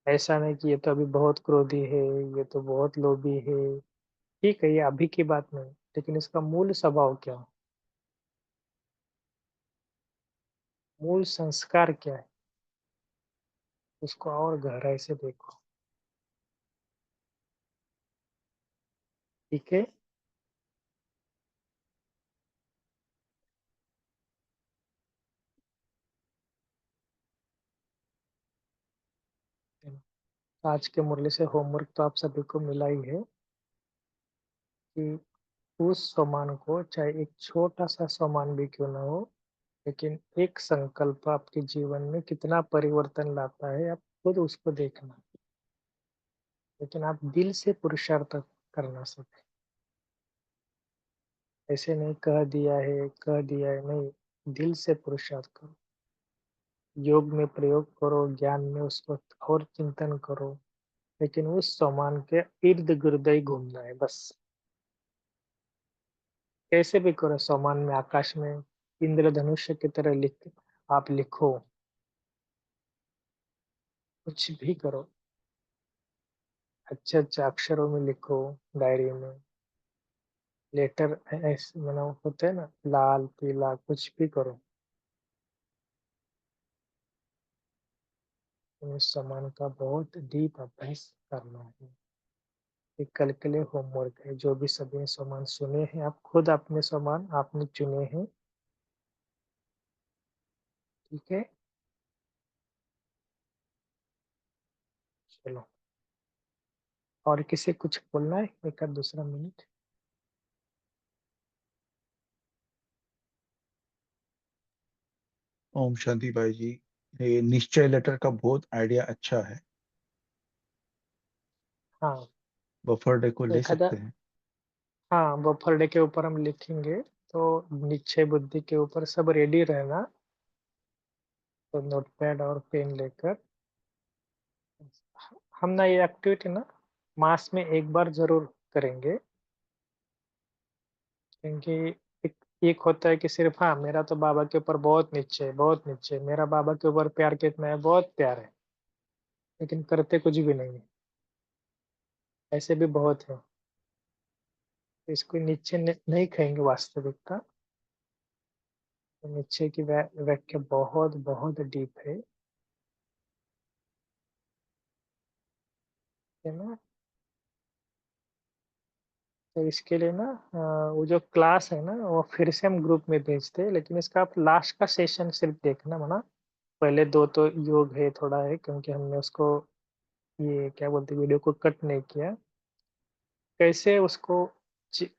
ऐसा नहीं कि ये तो अभी बहुत क्रोधी है, ये तो बहुत लोभी है। ठीक है, ये अभी की बात नहीं, लेकिन इसका मूल स्वभाव क्या है, मूल संस्कार क्या है, उसको और गहराई से देखो। ठीक है। आज के मुरली से होमवर्क तो आप सभी को मिला ही है कि उस सामान को, चाहे एक छोटा सा सामान भी क्यों ना हो, लेकिन एक संकल्प आपके जीवन में कितना परिवर्तन लाता है, आप खुद उसको देखना। लेकिन आप दिल से पुरुषार्थ करना सकते। ऐसे नहीं कह दिया है, नहीं, दिल से पुरुषार्थ करो। योग में प्रयोग करो, ज्ञान में उसको और चिंतन करो, लेकिन उस सामान के इर्द गिर्द ही घूमना है बस। कैसे भी करो, सामान में, आकाश में इंद्रधनुष्य की तरह आप लिखो, कुछ भी करो, अच्छे अच्छे अक्षरों में लिखो, डायरी में लेटर ऐसे मतलब होते हैं ना, लाल पीला, कुछ भी करो। उस सामान का बहुत डीप अभ्यास करना है। ये कल के लिए होमवर्क है। जो भी सभी सामान सुने हैं, आप खुद अपने सामान आपने चुने हैं। ठीक है, चलो। और किसी कुछ बोलना है, एक आध दूसरा मिनट? ओम शांति भाई जी, ये निश्चय लेटर का बहुत आइडिया अच्छा है। हाँ, बफर डे को ले एक आधा, सकते हैं। हाँ, बफर डे के ऊपर हम लिखेंगे, तो निश्चय बुद्धि के ऊपर सब रेडी रहना। तो नोटपैड और पेन लेकर हम ना ये एक्टिविटी ना मास में एक बार जरूर करेंगे, क्योंकि एक होता है कि सिर्फ हाँ, मेरा तो बाबा के ऊपर बहुत निश्चय है, बहुत निश्चय है, मेरा बाबा के ऊपर प्यार कितना है, बहुत प्यार है, लेकिन करते कुछ भी नहीं है। ऐसे भी बहुत है। तो इसको निश्चय नहीं कहेंगे वास्तविकता। तो निश्चय की व्याख्या बहुत बहुत डीप है ना। तो इसके लिए ना वो जो क्लास है ना, वो फिर से हम ग्रुप में भेजते हैं, लेकिन इसका आप लास्ट का सेशन सिर्फ देखना मना। पहले दो तो योग है थोड़ा है, क्योंकि हमने उसको ये क्या बोलते, वीडियो को कट नहीं किया। कैसे उसको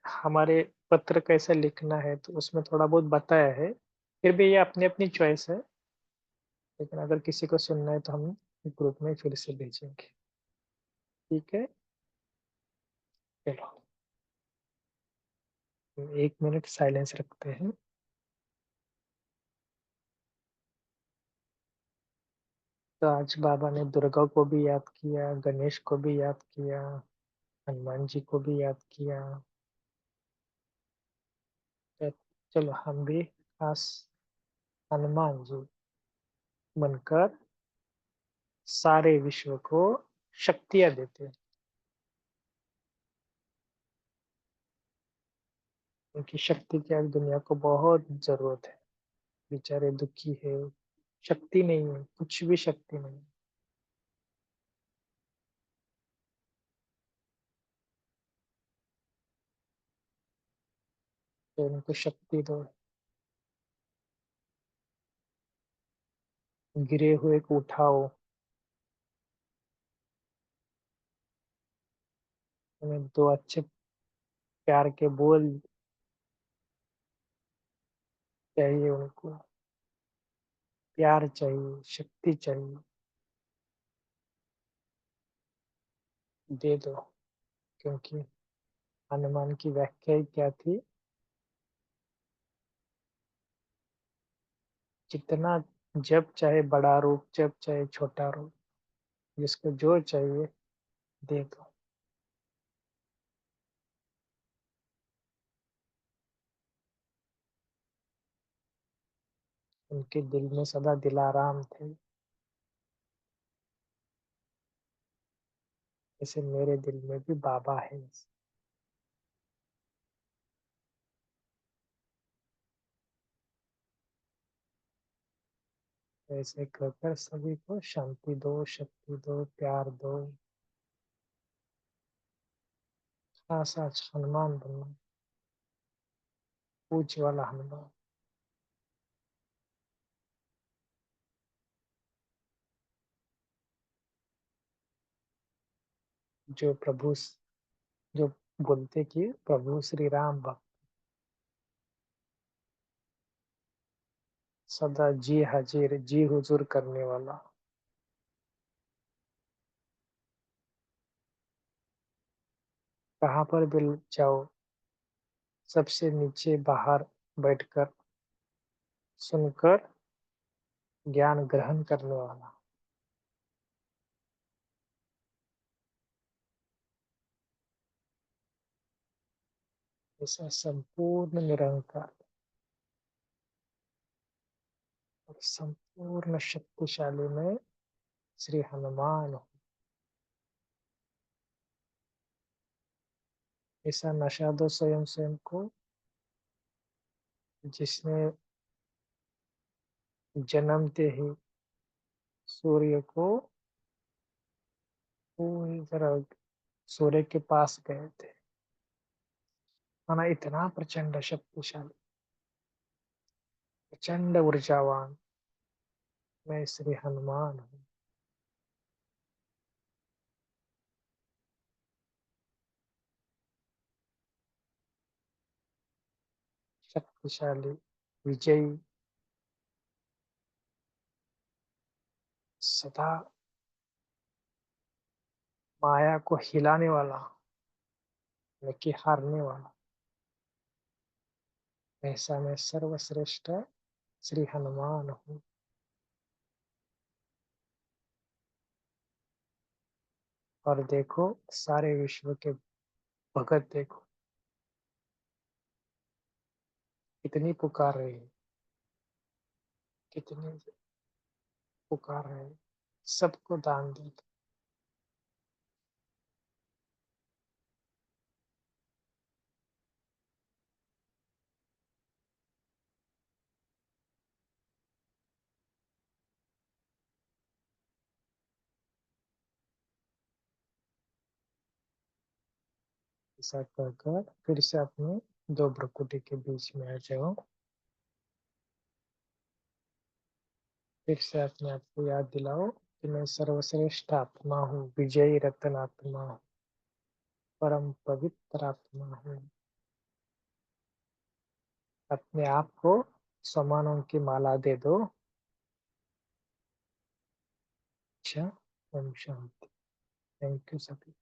हमारे पत्र कैसे लिखना है, तो उसमें थोड़ा बहुत बताया है। फिर भी ये अपनी अपनी चॉइस है, लेकिन अगर किसी को सुनना है तो हम ग्रुप में फिर से भेजेंगे। ठीक है, चलो 1 मिनट साइलेंस रखते हैं। तो आज बाबा ने दुर्गा को भी याद किया, गणेश को भी याद किया, हनुमान जी को भी याद किया। तो चलो हम भी खास हनुमान जी बनकर सारे विश्व को शक्तियां देते हैं, क्योंकि शक्ति की आज दुनिया को बहुत जरूरत है। बेचारे दुखी है, शक्ति नहीं है, कुछ भी शक्ति नहीं है। तो उनको शक्ति दो, गिरे हुए को उठाओ, उन्हें दो अच्छे प्यार के बोल चाहिए, उनको प्यार चाहिए, शक्ति चाहिए, दे दो। क्योंकि हनुमान की व्याख्या ही क्या थी, जितना, जब चाहे बड़ा रूप, जब चाहे छोटा रूप, जिसको जो चाहिए दे दो। उनके दिल में सदा दिलाराम थे, जैसे मेरे दिल में भी बाबा है। ऐसे कहकर सभी को शांति दो, शक्ति दो, प्यार दो। खास आज हनुमान बनना, पूछ वाला हनुमान। जो बोलते कि प्रभु श्री राम भक्त, सदा जी हाजिर जी हुजूर करने वाला। कहाँ पर भी जाओ, सबसे नीचे बाहर बैठकर सुनकर ज्ञान ग्रहण करने वाला। ऐसा संपूर्ण निरंकार और संपूर्ण शक्तिशाली में श्री हनुमान हो। ऐसा नशा दो स्वयं स्वयं को, जिसने जन्मते ही सूर्य को पूरी तरह सूर्य के पास गए थे। माना इतना प्रचंड शक्तिशाली, प्रचंड ऊर्जावान मैं श्री हनुमान हूँ। शक्तिशाली, विजयी, सदा माया को हिलाने वाला, न कि हारने वाला। ऐसा मैं सर्वश्रेष्ठ श्री हनुमान हूँ। और देखो सारे विश्व के भगत देखो कितनी पुकार रहे हैं, कितनी पुकार रहे हैं, सबको दान दे दो। ऐसा कहकर फिर से अपने दो भ्रुकुटी के बीच में आ जाओ। फिर से अपने आप को याद दिलाओ कि मैं सर्वश्रेष्ठ आत्मा हूँ, विजयी रत्न आत्मा हूँ, परम पवित्र आत्मा हूँ। अपने आप को सम्मानों की माला दे दो। अच्छा, ओम शांति। थैंक यू सभी।